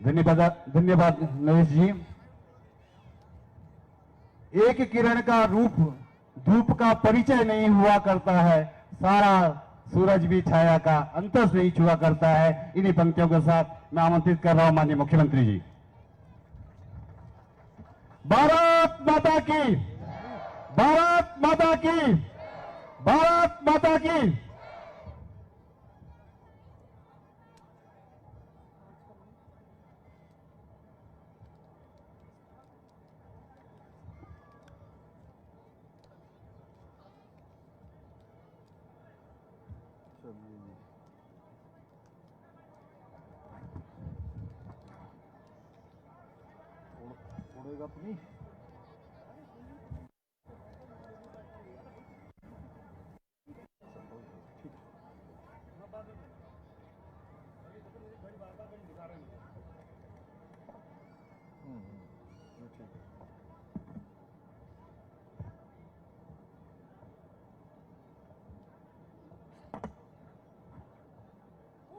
धन्यवाद धन्यवाद नरेश जी। एक किरण का रूप धूप का परिचय नहीं हुआ करता है, सारा सूरज भी छाया का अंतस नहीं छुआ करता है। इन्हीं पंक्तियों के साथ मैं आमंत्रित कर रहा हूं माननीय मुख्यमंत्री जी। भारत माता की, भारत माता की, भारत माता की। उड़ेगा तो नहीं।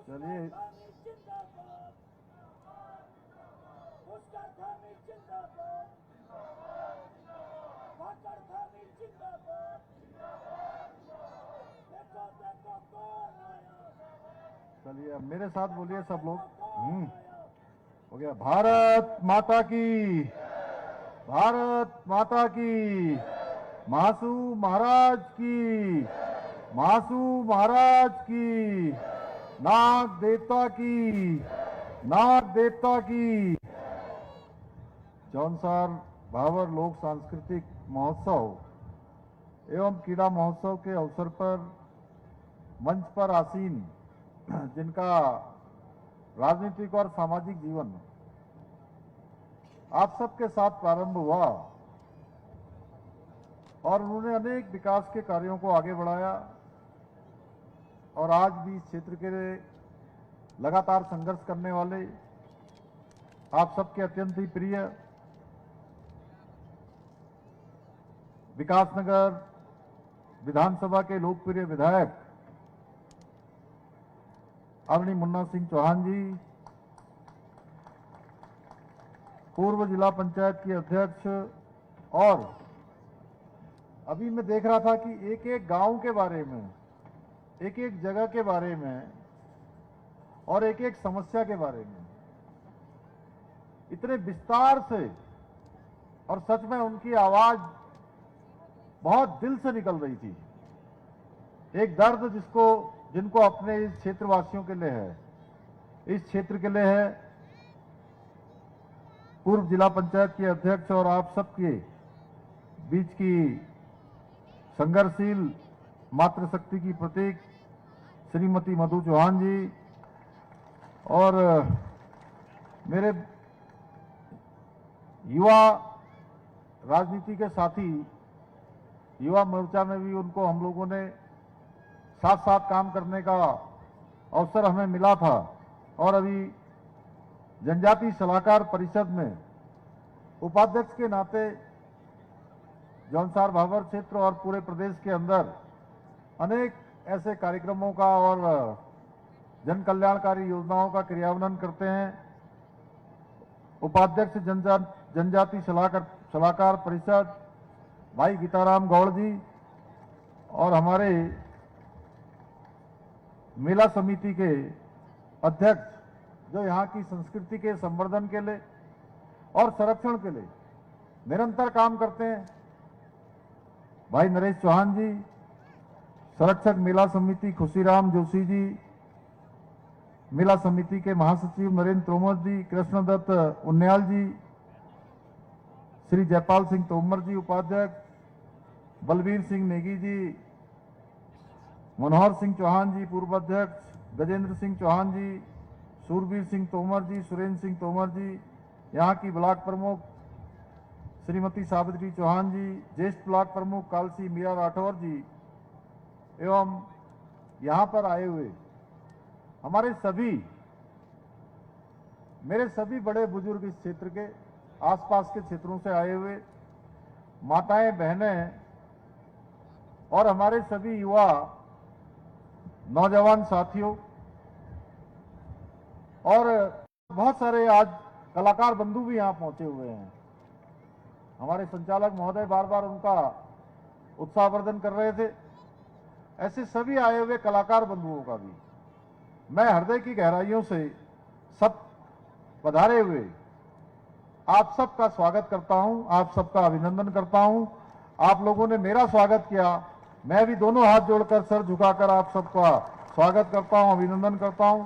चलिए चलिए अब मेरे साथ बोलिए सब लोग। हो गया। भारत माता की, भारत माता की, महासू महाराज की, महासू महाराज की, नाग देवता की, नाग देवता की। जौनसार भावर लोक सांस्कृतिक महोत्सव एवं क्रीड़ा महोत्सव के अवसर पर मंच पर आसीन जिनका राजनीतिक और सामाजिक जीवन आप सबके साथ प्रारंभ हुआ और उन्होंने अनेक विकास के कार्यों को आगे बढ़ाया और आज भी इस क्षेत्र के लिए लगातार संघर्ष करने वाले आप सबके अत्यंत ही प्रिय विकासनगर विधानसभा के लोकप्रिय विधायक आदरणीय मुन्ना सिंह चौहान जी, पूर्व जिला पंचायत के अध्यक्ष, और अभी मैं देख रहा था कि एक एक गांव के बारे में, एक एक जगह के बारे में और एक एक समस्या के बारे में इतने विस्तार से और सच में उनकी आवाज बहुत दिल से निकल रही थी। एक दर्द जिनको अपने इस क्षेत्रवासियों के लिए है, इस क्षेत्र के लिए है। पूर्व जिला पंचायत के अध्यक्ष और आप सबके बीच की संघर्षशील मातृशक्ति की प्रतीक श्रीमती मधु चौहान जी और मेरे युवा राजनीति के साथी, युवा मोर्चा में भी उनको हम लोगों ने साथ साथ काम करने का अवसर हमें मिला था और अभी जनजाति सलाहकार परिषद में उपाध्यक्ष के नाते जौनसार भावर क्षेत्र और पूरे प्रदेश के अंदर अनेक ऐसे कार्यक्रमों का और जन कल्याणकारी योजनाओं का क्रियान्वयन करते हैं। उपाध्यक्ष जनजाति सलाहकार परिषद भाई गीताराम गौड़ जी और हमारे मेला समिति के अध्यक्ष जो यहाँ की संस्कृति के संवर्धन के लिए और संरक्षण के लिए निरंतर काम करते हैं, भाई नरेश चौहान जी, संरक्षक मेला समिति खुशीराम जोशी जी, मेला समिति के महासचिव नरेंद्र तोमर जी, कृष्णदत्त उन्याल जी, श्री जयपाल सिंह तोमर जी उपाध्यक्ष, बलबीर सिंह नेगी जी, मनोहर सिंह चौहान जी पूर्व अध्यक्ष, गजेंद्र सिंह चौहान जी, सूरबीर सिंह तोमर जी, सुरेंद्र सिंह तोमर जी, यहाँ की ब्लॉक प्रमुख श्रीमती सावित्री चौहान जी, ज्येष्ठ ब्लॉक प्रमुख कालसी मीरा राठौर जी एवं यहाँ पर आए हुए हमारे मेरे सभी बड़े बुजुर्ग, इस क्षेत्र के आसपास के क्षेत्रों से आए हुए माताएं, बहनें और हमारे सभी युवा नौजवान साथियों और बहुत सारे आज कलाकार बंधु भी यहाँ पहुंचे हुए हैं। हमारे संचालक महोदय बार बार उनका उत्साहवर्धन कर रहे थे। ऐसे सभी आए हुए कलाकार बंधुओं का भी मैं हृदय की गहराइयों से सब पधारे हुए आप सबका स्वागत करता हूं, आप सबका अभिनंदन करता हूं। आप लोगों ने मेरा स्वागत किया, मैं भी दोनों हाथ जोड़कर सर झुकाकर आप सबका स्वागत करता हूं, अभिनंदन करता हूं।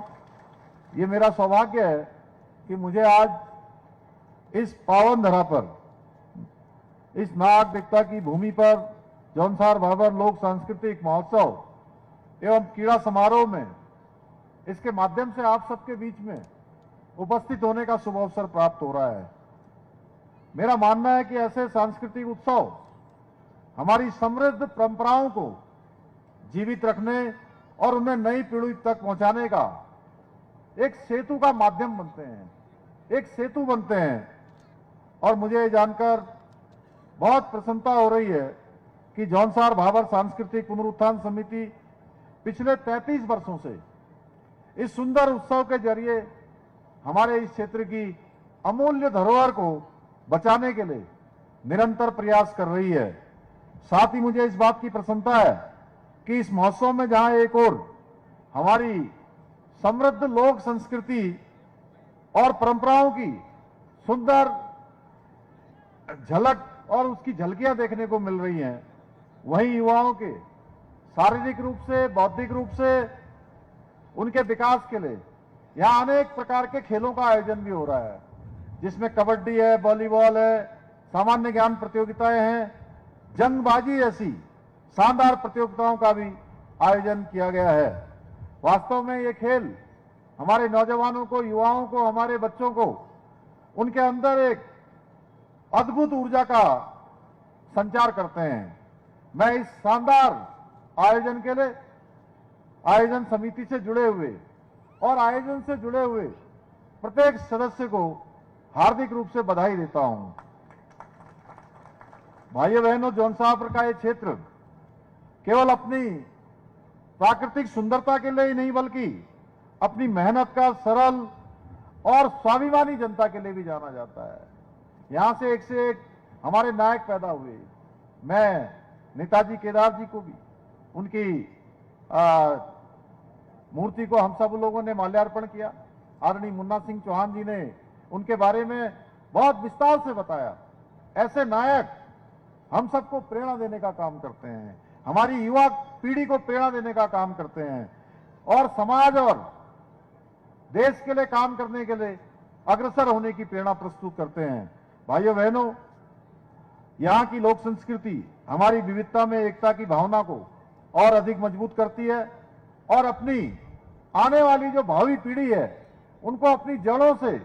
ये मेरा सौभाग्य है कि मुझे आज इस पावन धरा पर, इस नाग देवता की भूमि पर जौनसार भाबर लोक सांस्कृतिक महोत्सव एवं क्रीड़ा समारोह में इसके माध्यम से आप सबके बीच में उपस्थित होने का शुभ अवसर प्राप्त हो रहा है। मेरा मानना है कि ऐसे सांस्कृतिक उत्सव हमारी समृद्ध परंपराओं को जीवित रखने और उन्हें नई पीढ़ी तक पहुंचाने का एक सेतु का माध्यम बनते हैं, एक सेतु बनते हैं। और मुझे ये जानकर बहुत प्रसन्नता हो रही है कि जौनसार भाबर सांस्कृतिक पुनरुत्थान समिति पिछले 33 वर्षों से इस सुंदर उत्सव के जरिए हमारे इस क्षेत्र की अमूल्य धरोहर को बचाने के लिए निरंतर प्रयास कर रही है। साथ ही मुझे इस बात की प्रसन्नता है कि इस महोत्सव में जहां एक ओर हमारी समृद्ध लोक संस्कृति और परंपराओं की सुंदर झलक और उसकी झलकियां देखने को मिल रही हैं, वहीं युवाओं के शारीरिक रूप से, बौद्धिक रूप से उनके विकास के लिए यहां अनेक प्रकार के खेलों का आयोजन भी हो रहा है, जिसमें कबड्डी है, वॉलीबॉल है, सामान्य ज्ञान प्रतियोगिताएं हैं, जंगबाजी जैसी शानदार प्रतियोगिताओं का भी आयोजन किया गया है। वास्तव में ये खेल हमारे नौजवानों को, युवाओं को, हमारे बच्चों को उनके अंदर एक अद्भुत ऊर्जा का संचार करते हैं। मैं इस शानदार आयोजन के लिए आयोजन समिति से जुड़े हुए और आयोजन से जुड़े हुए प्रत्येक सदस्य को हार्दिक रूप से बधाई देता हूं। भाइयों बहनों, जौनसार का ये क्षेत्र केवल अपनी प्राकृतिक सुंदरता के लिए ही नहीं बल्कि अपनी मेहनत का, सरल और स्वाभिमानी जनता के लिए भी जाना जाता है। यहां से एक हमारे नायक पैदा हुए। मैं नेताजी केदार जी को भी, उनकी मूर्ति को हम सब लोगों ने माल्यार्पण किया। आदरणीय मुन्ना सिंह चौहान जी ने उनके बारे में बहुत विस्तार से बताया। ऐसे नायक हम सबको प्रेरणा देने का काम करते हैं, हमारी युवा पीढ़ी को प्रेरणा देने का काम करते हैं और समाज और देश के लिए काम करने के लिए अग्रसर होने की प्रेरणा प्रस्तुत करते हैं। भाइयों बहनों, यहाँ की लोक संस्कृति हमारी विविधता में एकता की भावना को और अधिक मजबूत करती है और अपनी आने वाली जो भावी पीढ़ी है उनको अपनी जड़ों से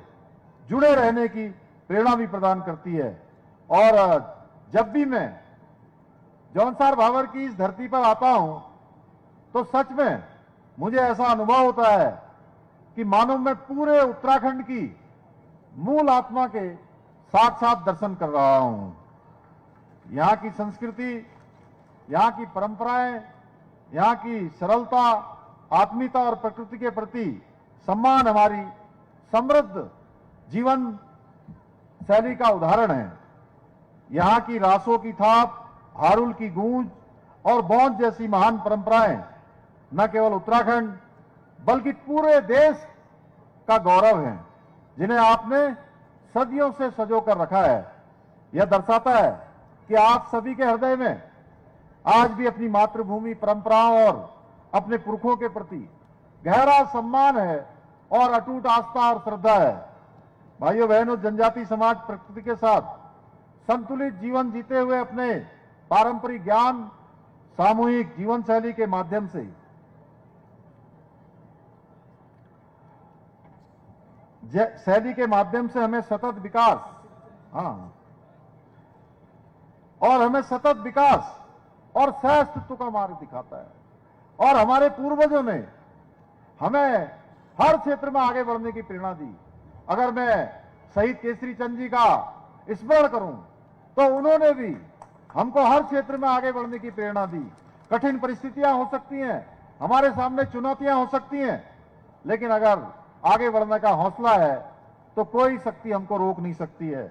जुड़े रहने की प्रेरणा भी प्रदान करती है। और जब भी मैं जौनसार भाबर की इस धरती पर आता हूं तो सच में मुझे ऐसा अनुभव होता है कि मानो मैं पूरे उत्तराखंड की मूल आत्मा के साथ दर्शन कर रहा हूं। यहाँ की संस्कृति, यहाँ की परंपराएं, यहाँ की सरलता, आत्मीयता और प्रकृति के प्रति सम्मान हमारी समृद्ध जीवन शैली का उदाहरण है। यहाँ की रासों की थाप, हारुल की गूंज और बौंध जैसी महान परंपराएं न केवल उत्तराखंड बल्कि पूरे देश का गौरव है, जिन्हें आपने सदियों से सजो कर रखा है। यह दर्शाता है कि आप सभी के हृदय में आज भी अपनी मातृभूमि, परंपराओं और अपने पुरखों के प्रति गहरा सम्मान है और अटूट आस्था और श्रद्धा है। भाइयों बहनों, जनजाति समाज प्रकृति के साथ संतुलित जीवन जीते हुए अपने पारंपरिक ज्ञान, सामूहिक जीवन शैली के माध्यम से हमें सतत विकास, हमें सतत विकास और सह-अस्तित्व का मार्ग दिखाता है। और हमारे पूर्वजों ने हमें हर क्षेत्र में आगे बढ़ने की प्रेरणा दी। अगर मैं शहीद केसरी चंद जी का स्मरण करूं तो उन्होंने भी हमको हर क्षेत्र में आगे बढ़ने की प्रेरणा दी। कठिन परिस्थितियां हो सकती हैं, हमारे सामने चुनौतियां हो सकती हैं, लेकिन अगर आगे बढ़ने का हौसला है तो कोई शक्ति हमको रोक नहीं सकती है।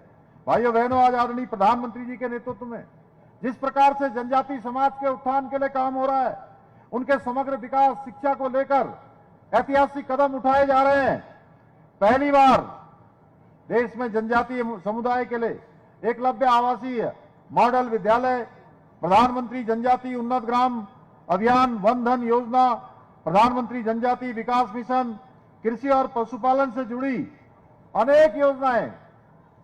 भाइयों बहनों, आज आदरणीय प्रधानमंत्री जी के नेतृत्व में जिस प्रकार से जनजाति समाज के उत्थान के लिए काम हो रहा है, उनके समग्र विकास शिक्षा को लेकर ऐतिहासिक कदम उठाए जा रहे हैं। पहली बार देश में जनजातीय समुदाय के लिए एकलव्य आवासीय मॉडल विद्यालय, प्रधानमंत्री जनजाति उन्नत ग्राम अभियान, वन धन योजना, प्रधानमंत्री जनजाति विकास मिशन, कृषि और पशुपालन से जुड़ी अनेक योजनाएं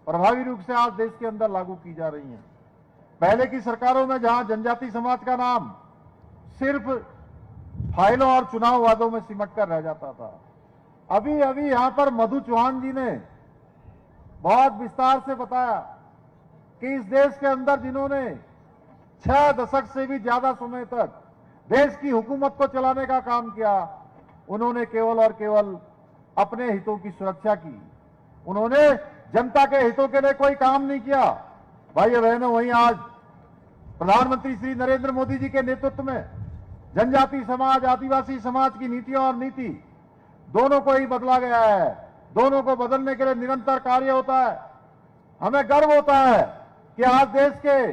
प्रभावी रूप से आज देश के अंदर लागू की जा रही हैं। पहले की सरकारों में जहां जनजाति समाज का नाम सिर्फ फाइलों और चुनाव वादों में सिमट कर रह जाता था, अभी यहां पर मधु चौहान जी ने बहुत विस्तार से बताया कि इस देश के अंदर जिन्होंने 6 दशक से भी ज्यादा समय तक देश की हुकूमत को चलाने का काम किया, उन्होंने केवल और केवल अपने हितों की सुरक्षा की, उन्होंने जनता के हितों के लिए कोई काम नहीं किया। भाइयों बहनों, वहीं आज प्रधानमंत्री श्री नरेंद्र मोदी जी के नेतृत्व में जनजाति समाज, आदिवासी समाज की नीतियों और नीति दोनों को ही बदला गया है। दोनों को बदलने के लिए निरंतर कार्य होता है। हमें गर्व होता है कि आज देश के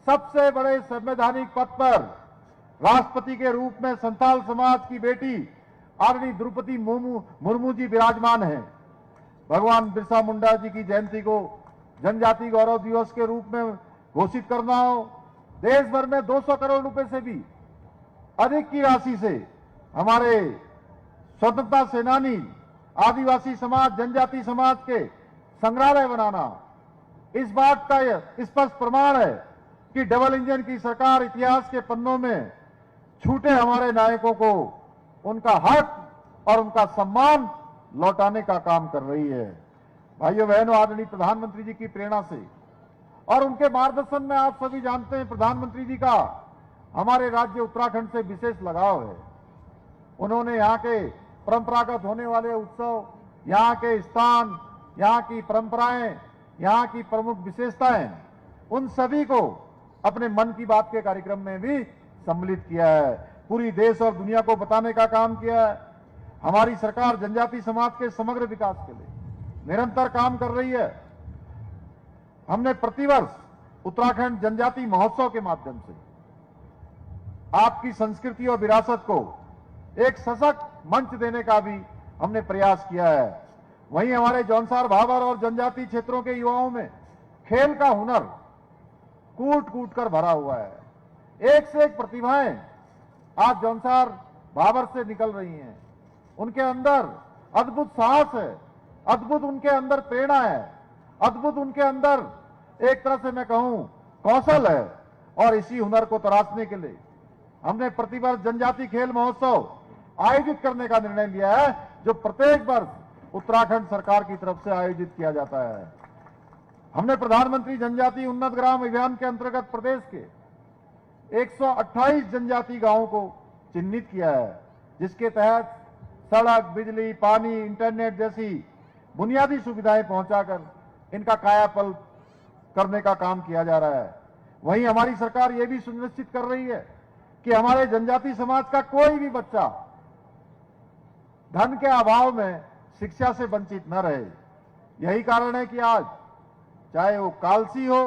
सबसे बड़े संवैधानिक पद पर राष्ट्रपति के रूप में संथाल समाज की बेटी आदरणीय द्रौपदी मुर्मू जी विराजमान हैं। भगवान बिरसा मुंडा जी की जयंती को जनजाति गौरव दिवस के रूप में घोषित करना हो, देश भर में 200 करोड़ रुपए से भी अधिक की राशि से हमारे स्वतंत्रता सेनानी, आदिवासी समाज, जनजाति समाज के संग्रहालय बनाना, इस बात का स्पष्ट प्रमाण है कि डबल इंजन की सरकार इतिहास के पन्नों में छूटे हमारे नायकों को उनका हक और उनका सम्मान लौटाने का काम कर रही है। भाइयों बहनों, आदरणीय प्रधानमंत्री जी की प्रेरणा से और उनके मार्गदर्शन में आप सभी जानते हैं प्रधानमंत्री जी का हमारे राज्य उत्तराखंड से विशेष लगाव है। उन्होंने यहाँ के परंपरागत होने वाले उत्सव, यहाँ के स्थान, यहाँ की परंपराएं, यहाँ की प्रमुख विशेषताएं, उन सभी को अपने मन की बात के कार्यक्रम में भी सम्मिलित किया है। पूरी देश और दुनिया को बताने का काम किया है। हमारी सरकार जनजाति समाज के समग्र विकास के लिए निरंतर काम कर रही है। हमने प्रतिवर्ष उत्तराखंड जनजाति महोत्सव के माध्यम से आपकी संस्कृति और विरासत को एक सशक्त मंच देने का भी हमने प्रयास किया है। वहीं हमारे जौनसार भाबर और जनजाति क्षेत्रों के युवाओं में खेल का हुनर कूट कूट कर भरा हुआ है। एक से एक प्रतिभाएं आज जौनसार भाबर से निकल रही हैं। उनके अंदर अद्भुत साहस है, अद्भुत उनके अंदर प्रेरणा है, अद्भुत उनके अंदर एक तरह से मैं कहूं कौशल है। और इसी हुनर को तराशने के लिए हमने प्रतिवर्ष जनजाति खेल महोत्सव आयोजित करने का निर्णय लिया है, जो प्रत्येक वर्ष उत्तराखंड सरकार की तरफ से आयोजित किया जाता है। हमने प्रधानमंत्री जनजाति उन्नत ग्राम अभियान के अंतर्गत प्रदेश के 128 जनजाति गांवों को चिन्हित किया है, जिसके तहत सड़क, बिजली, पानी, इंटरनेट जैसी बुनियादी सुविधाएं पहुंचाकर इनका कायापलट करने का काम किया जा रहा है। वहीं हमारी सरकार यह भी सुनिश्चित कर रही है कि हमारे जनजाति समाज का कोई भी बच्चा धन के अभाव में शिक्षा से वंचित न रहे। यही कारण है कि आज चाहे वो कालसी हो,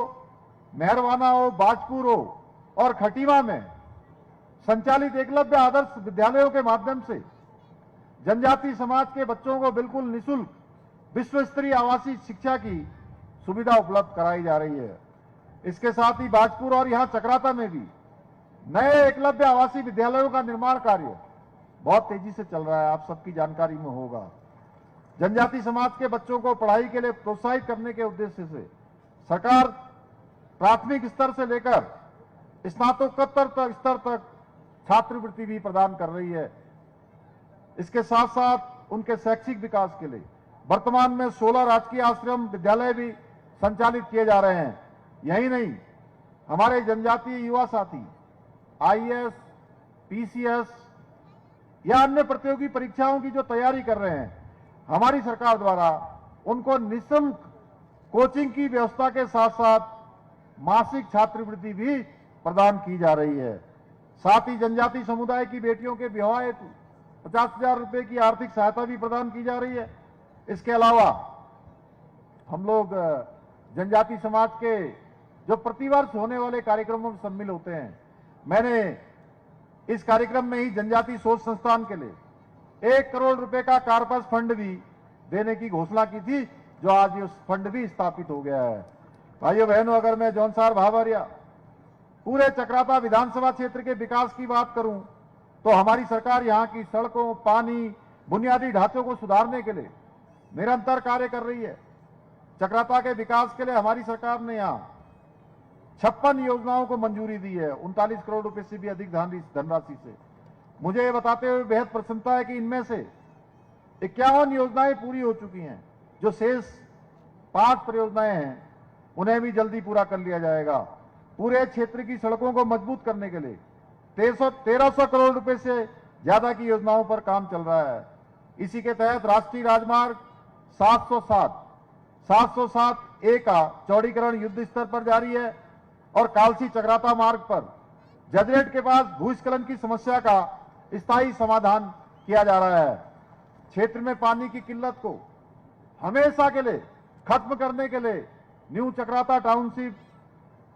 मेहरवाना हो, बाजपुर हो और खटीमा में संचालित एकलव्य आदर्श विद्यालयों के माध्यम से जनजाति समाज के बच्चों को बिल्कुल निःशुल्क विश्व स्तरीय आवासीय शिक्षा की सुविधा उपलब्ध कराई जा रही है। इसके साथ ही बाजपुर और यहां चक्राता में भी नए एकलव्य आवासीय विद्यालयों का निर्माण कार्य बहुत तेजी से चल रहा है, आप सबकी जानकारी में होगा। जनजाति समाज के बच्चों को पढ़ाई के लिए प्रोत्साहित करने के उद्देश्य से सरकार प्राथमिक स्तर से लेकर स्नातकोत्तर स्तर तक छात्रवृत्ति भी प्रदान कर रही है। इसके साथ साथ उनके शैक्षिक विकास के लिए वर्तमान में 16 राजकीय आश्रम विद्यालय भी संचालित किए जा रहे हैं। यही नहीं, हमारे जनजातीय युवा साथी आईएएस, पीसीएस या अन्य प्रतियोगी परीक्षाओं की जो तैयारी कर रहे हैं, हमारी सरकार द्वारा उनको निःशुल्क कोचिंग की व्यवस्था के साथ साथ मासिक छात्रवृत्ति भी प्रदान की जा रही है। साथ ही जनजाति समुदाय की बेटियों के विवाह हेतु 50,000 रुपए की आर्थिक सहायता भी प्रदान की जा रही है। इसके अलावा हम लोग जनजाति समाज के जो प्रतिवर्ष होने वाले कार्यक्रमों में शामिल होते हैं, मैंने इस कार्यक्रम में ही जनजाति शोध संस्थान के लिए 1 करोड़ रुपए का कार्पस फंड भी देने की घोषणा की थी, जो आज ये फंड भी स्थापित हो गया है। भाइयों बहनों, अगर मैं जौनसार भावरिया पूरे चक्राता विधानसभा क्षेत्र के विकास की बात करूं तो हमारी सरकार यहां की सड़कों, पानी, बुनियादी ढांचों को सुधारने के लिए निरंतर कार्य कर रही है। चक्राता के विकास के लिए हमारी सरकार ने यहां 56 योजनाओं को मंजूरी दी है, 39 करोड़ रुपए से भी अधिक धनराशि से। मुझे ये बताते हुए बेहद प्रसन्नता है कि इनमें से 51 योजनाएं पूरी हो चुकी हैं। जो शेष 5 परियोजनाएं हैं उन्हें भी जल्दी पूरा कर लिया जाएगा। पूरे क्षेत्र की सड़कों को मजबूत करने के लिए 1300 करोड़ रुपए से ज्यादा की योजनाओं पर काम चल रहा है। इसी के तहत राष्ट्रीय राजमार्ग 707 ए का चौड़ीकरण युद्ध स्तर पर जारी है और कालसी चक्राता मार्ग पर जदरेट के पास भूस्खलन की समस्या का स्थायी समाधान किया जा रहा है। क्षेत्र में पानी की किल्लत को हमेशा के लिए खत्म करने के लिए न्यू चक्राता टाउनशिप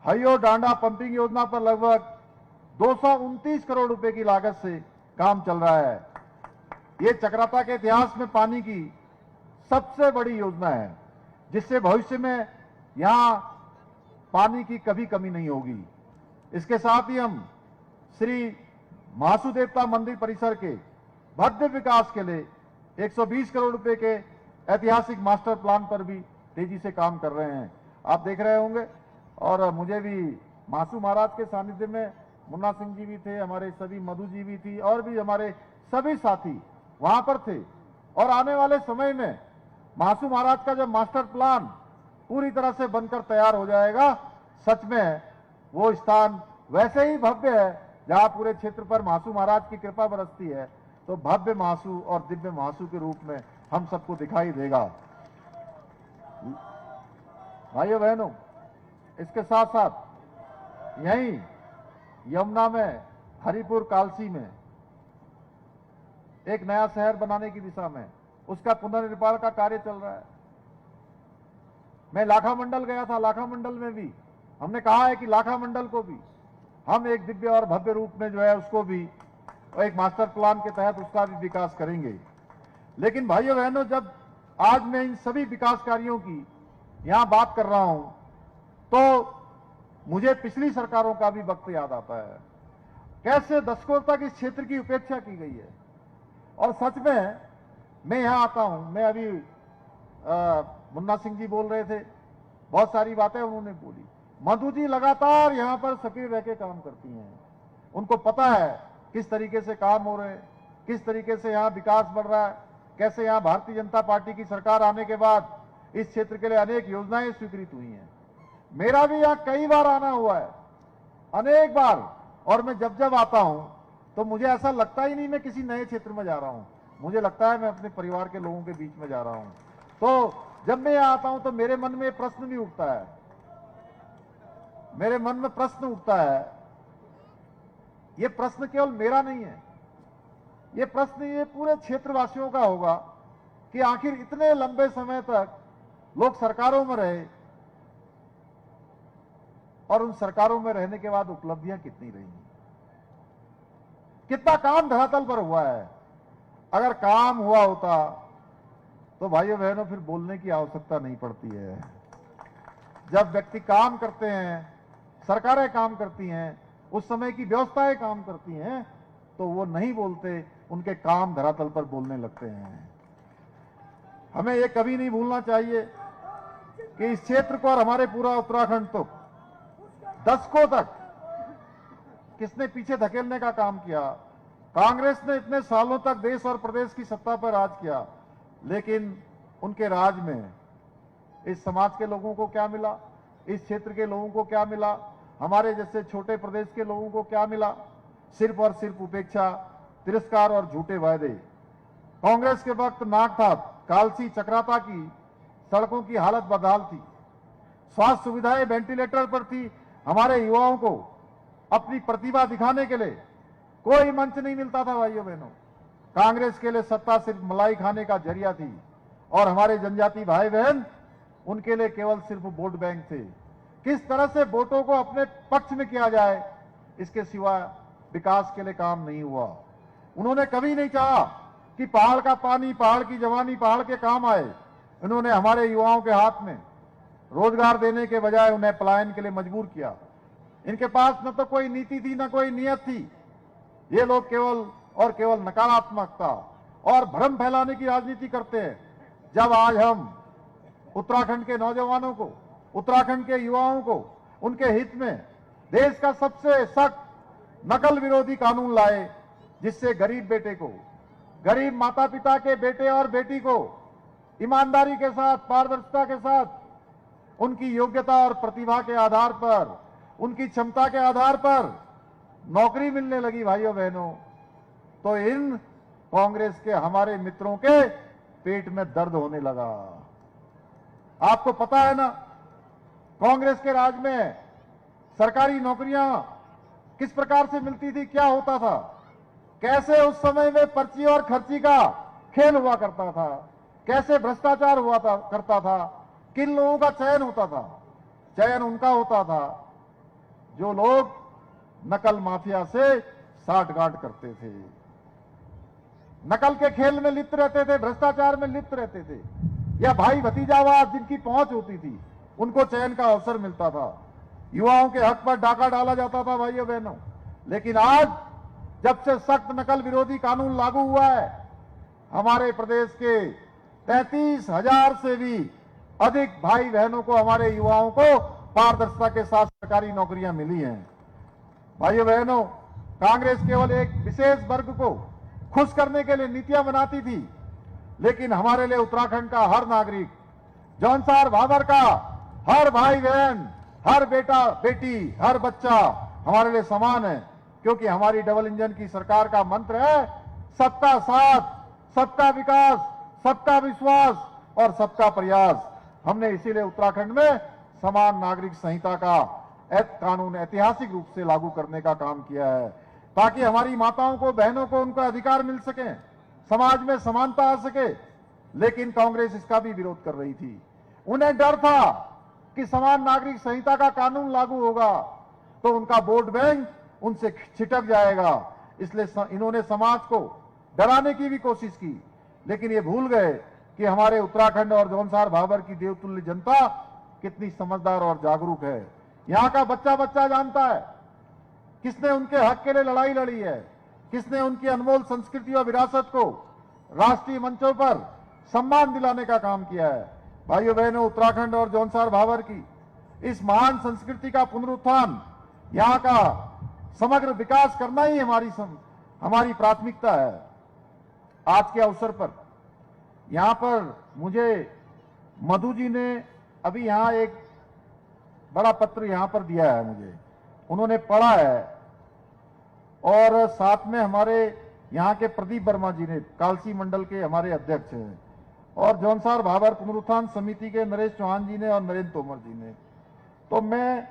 हयो डांडा पंपिंग योजना पर लगभग 229 करोड़ रुपए की लागत से काम चल रहा है। ये चक्राता के इतिहास में पानी की सबसे बड़ी योजना है, जिससे भविष्य में यहां पानी की कभी कमी नहीं होगी। इसके साथ ही हम श्री महासू देवता मंदिर परिसर के भव्य विकास के लिए 120 करोड़ रुपए के ऐतिहासिक मास्टर प्लान पर भी तेजी से काम कर रहे हैं। आप देख रहे होंगे, और मुझे भी महासू महाराज के सानिध्य में मुन्ना सिंह जी भी थे, हमारे सभी मधु जी भी थी, और भी हमारे सभी साथी वहां पर थे। और आने वाले समय में महासू महाराज का जब मास्टर प्लान पूरी तरह से बनकर तैयार हो जाएगा, सच में वो स्थान वैसे ही भव्य है जहां पूरे क्षेत्र पर महासू महाराज की कृपा बरसती है, तो भव्य महासू और दिव्य महासू के रूप में हम सबको दिखाई देगा। भाइयों बहनों, इसके साथ साथ यहीं यमुना में हरिपुर कालसी में एक नया शहर बनाने की दिशा में उसका पुनर्निर्माण का कार्य चल रहा है। मैं लाखा मंडल गया था, लाखा मंडल में भी हमने कहा है कि लाखा मंडल को भी हम एक दिव्य और भव्य रूप में जो है उसको भी एक मास्टर प्लान के तहत उसका भी विकास करेंगे। लेकिन भाइयों बहनों, जब आज मैं इन सभी विकास कार्यों की यहां बात कर रहा हूं तो मुझे पिछली सरकारों का भी वक्त याद आता है, कैसे दशकों तक इस क्षेत्र की उपेक्षा की गई है। और सच में मैं यहां आता हूं, मैं अभी मुन्ना सिंह जी बोल रहे थे, बहुत सारी बातें उन्होंने बोली। मधु जी लगातार यहां पर सक्रिय रह के काम करती हैं, उनको पता है किस तरीके से काम हो रहे हैं, किस तरीके से यहां विकास बढ़ रहा है, कैसे यहां भारतीय जनता पार्टी की सरकार आने के बाद इस क्षेत्र के लिए अनेक योजनाएं स्वीकृत हुई हैं। मेरा भी यहां कई बार आना हुआ है, अनेक बार, और मैं जब जब आता हूं तो मुझे ऐसा लगता ही नहीं मैं किसी नए क्षेत्र में जा रहा हूं, मुझे लगता है मैं अपने परिवार के लोगों के बीच में जा रहा हूं। तो जब मैं यहां आता हूं तो मेरे मन में प्रश्न भी उठता है, मेरे मन में प्रश्न उठता है। ये प्रश्न केवल मेरा नहीं है, ये प्रश्न ये पूरे क्षेत्रवासियों का होगा कि आखिर इतने लंबे समय तक लोग सरकारों में रहे और उन सरकारों में रहने के बाद उपलब्धियां कितनी रही, कितना काम धरातल पर हुआ है। अगर काम हुआ होता तो भाइयों बहनों फिर बोलने की आवश्यकता नहीं पड़ती है। जब व्यक्ति काम करते हैं, सरकारें काम करती हैं, उस समय की व्यवस्थाएं काम करती हैं, तो वो नहीं बोलते, उनके काम धरातल पर बोलने लगते हैं। हमें ये कभी नहीं भूलना चाहिए कि इस क्षेत्र को और हमारे पूरा उत्तराखंड तो दशकों तक किसने पीछे धकेलने का काम किया। कांग्रेस ने इतने सालों तक देश और प्रदेश की सत्ता पर राज किया, लेकिन उनके राज में इस समाज के लोगों को क्या मिला, इस क्षेत्र के लोगों को क्या मिला, हमारे जैसे छोटे प्रदेश के लोगों को क्या मिला? सिर्फ और सिर्फ उपेक्षा, तिरस्कार और झूठे वायदे। कांग्रेस के वक्त नागठाप, कालसी, चक्राता की सड़कों की हालत बदहाल थी, स्वास्थ्य सुविधाएं वेंटिलेटर पर थी। हमारे युवाओं को अपनी प्रतिभा दिखाने के लिए कोई मंच नहीं मिलता था भाइयों बहनों। कांग्रेस के लिए सत्ता सिर्फ मलाई खाने का जरिया थी और हमारे जनजाति भाई बहन उनके लिए केवल सिर्फ वोट बैंक थे। किस तरह से वोटों को अपने पक्ष में किया जाए, इसके सिवा विकास के लिए काम नहीं हुआ। उन्होंने कभी नहीं चाहा कि पहाड़ का पानी, पहाड़ की जवानी पहाड़ के काम आए। उन्होंने हमारे युवाओं के हाथ में रोजगार देने के बजाय उन्हें पलायन के लिए मजबूर किया। इनके पास न तो कोई नीति थी, न कोई नियत थी। ये लोग केवल और केवल नकारात्मकता और भ्रम फैलाने की राजनीति करते हैं। जब आज हम उत्तराखंड के नौजवानों को, उत्तराखंड के युवाओं को उनके हित में देश का सबसे सख्त नकल विरोधी कानून लाए, जिससे गरीब बेटे को, गरीब माता पिता के बेटे और बेटी को ईमानदारी के साथ, पारदर्शिता के साथ, उनकी योग्यता और प्रतिभा के आधार पर, उनकी क्षमता के आधार पर नौकरी मिलने लगी भाइयों बहनों, तो इन कांग्रेस के हमारे मित्रों के पेट में दर्द होने लगा। आपको पता है ना, कांग्रेस के राज में सरकारी नौकरियां किस प्रकार से मिलती थी, क्या होता था, कैसे उस समय में पर्ची और खर्ची का खेल हुआ करता था, कैसे भ्रष्टाचार हुआ करता था, किन लोगों का चयन होता था। चयन उनका होता था जो लोग नकल माफिया से साठगांठ करते थे, नकल के खेल में लिप्त रहते थे, भ्रष्टाचार में लिप्त रहते थे, या भाई भतीजावाद जिनकी पहुंच होती थी, उनको चयन का अवसर मिलता था। युवाओं के हक पर डाका डाला जाता था भाइयों बहनों। लेकिन आज जब से सख्त नकल विरोधी कानून लागू हुआ है, हमारे प्रदेश के 33,000 से भी अधिक भाई बहनों को, हमारे युवाओं को पारदर्शिता के साथ सरकारी नौकरियां मिली हैं। भाइयों बहनों, कांग्रेस केवल एक विशेष वर्ग को खुश करने के लिए नीतियां बनाती थी, लेकिन हमारे लिए उत्तराखंड का हर नागरिक, जौनसार भाबर का हर भाई बहन, हर बेटा बेटी, हर बच्चा हमारे लिए समान है, क्योंकि हमारी डबल इंजन की सरकार का मंत्र है सबका साथ, सबका विकास, सबका विश्वास और सबका प्रयास। हमने इसीलिए उत्तराखंड में समान नागरिक संहिता का कानून ऐतिहासिक रूप से लागू करने का काम किया है, ताकि हमारी माताओं को, बहनों को उनका अधिकार मिल सके, समाज में समानता आ सके। लेकिन कांग्रेस इसका भी विरोध कर रही थी। उन्हें डर था कि समान नागरिक संहिता का कानून लागू होगा तो उनका वोट बैंक उनसे छिटक जाएगा, इसलिए इन्होंने समाज को डराने की भी कोशिश की। लेकिन ये भूल गए कि हमारे उत्तराखंड और जौनसार भाबर की देवतुल्य जनता कितनी समझदार और जागरूक है। यहाँ का बच्चा बच्चा जानता है किसने उनके हक के लिए लड़ाई लड़ी है, किसने उनकी अनमोल संस्कृति और विरासत को राष्ट्रीय मंचों पर सम्मान दिलाने का काम किया है। भाइयों बहनों, उत्तराखंड और जौनसार भाबर की इस महान संस्कृति का पुनरुत्थान, यहाँ का समग्र विकास करना ही हमारी प्राथमिकता है। आज के अवसर पर यहाँ पर मुझे मधु जी ने अभी यहाँ एक बड़ा पत्र यहाँ पर दिया है, मुझे उन्होंने पढ़ा है, और साथ में हमारे यहाँ के प्रदीप वर्मा जी ने, कालसी मंडल के हमारे अध्यक्ष हैं, और जौनसार भाबर पुनरुत्थान समिति के नरेश चौहान जी ने और नरेंद्र तोमर जी ने। तो मैं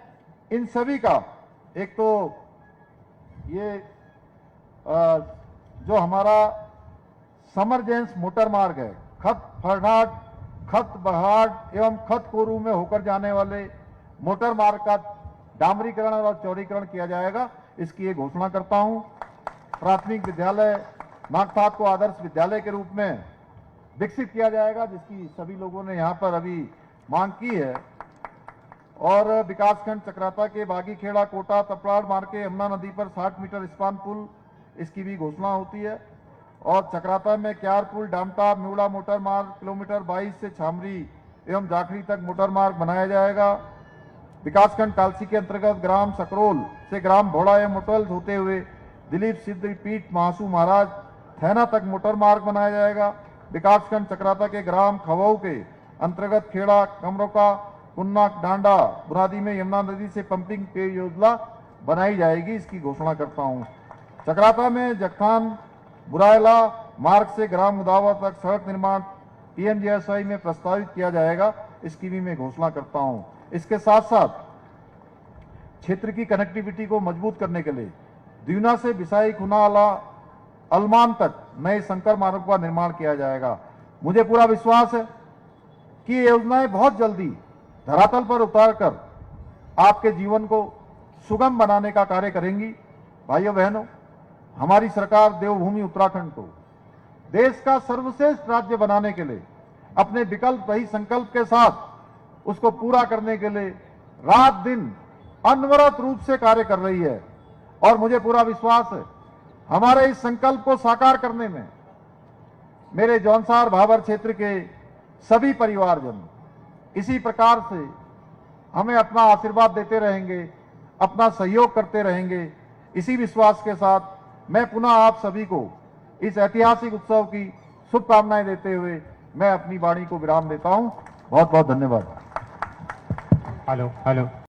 इन सभी का, एक तो ये जो हमारा समर जेंस मोटर मार्ग है, खत फरहाट, खत बहाट एवं खत कोरू में होकर जाने वाले मोटर मार्ग का डामरीकरण और चौड़ीकरण किया जाएगा, इसकी एक घोषणा करता हूं। प्राथमिक विद्यालय नागपात को आदर्श विद्यालय के रूप में विकसित किया जाएगा, जिसकी सभी लोगों ने यहाँ पर अभी मांग की है। और विकासखंड चक्राता के बागीखेड़ा, कोटा, तपलाड़ मार्ग के यमुना नदी पर 60 मीटर स्पान पुल, इसकी भी घोषणा होती है। और चक्राता में क्यार पुल, डामटा, म्यूड़ा मोटर मार्ग किलोमीटर 22 से छामरी एवं जाखड़ी तक मोटर मार्ग बनाया जाएगा। विकासखंड कालसी के अंतर्गत ग्राम सकरोल से ग्राम भोड़ा एवं मोटल होते हुए दिलीप सिद्ध पीठ महासू महाराज थैना तक मोटर मार्ग बनाया जाएगा। विकासखंड चक्राता के ग्राम खवऊ के अंतर्गत खेड़ा, कमरोका, कुन्ना, डांडा, बुरादी में यमुना नदी से पंपिंग पेय योजना बनाई जाएगी, इसकी घोषणा करता हूं। चक्राता में जखथान बुरायला मार्ग से ग्राम मुदावा तक सड़क निर्माण पीएमजीएसवाई में प्रस्तावित किया जाएगा, इसकी भी मैं घोषणा करता हूं। इसके साथ साथ क्षेत्र की कनेक्टिविटी को मजबूत करने के लिए दीवना से बिसाई खुनाला अलमान तक नए संकर मार्ग का निर्माण किया जाएगा। मुझे पूरा विश्वास है कि ये योजनाएं बहुत जल्दी धरातल पर उतारकर आपके जीवन को सुगम बनाने का कार्य करेंगी। भाइयों बहनों, हमारी सरकार देवभूमि उत्तराखंड को देश का सर्वश्रेष्ठ राज्य बनाने के लिए अपने विकल्प रही संकल्प के साथ उसको पूरा करने के लिए रात दिन अनवरत रूप से कार्य कर रही है। और मुझे पूरा विश्वास है हमारे इस संकल्प को साकार करने में मेरे जौनसार भाबर क्षेत्र के सभी परिवारजन इसी प्रकार से हमें अपना आशीर्वाद देते रहेंगे, अपना सहयोग करते रहेंगे। इसी विश्वास के साथ मैं पुनः आप सभी को इस ऐतिहासिक उत्सव की शुभकामनाएं देते हुए मैं अपनी वाणी को विराम देता हूं। बहुत बहुत धन्यवाद। Hello hello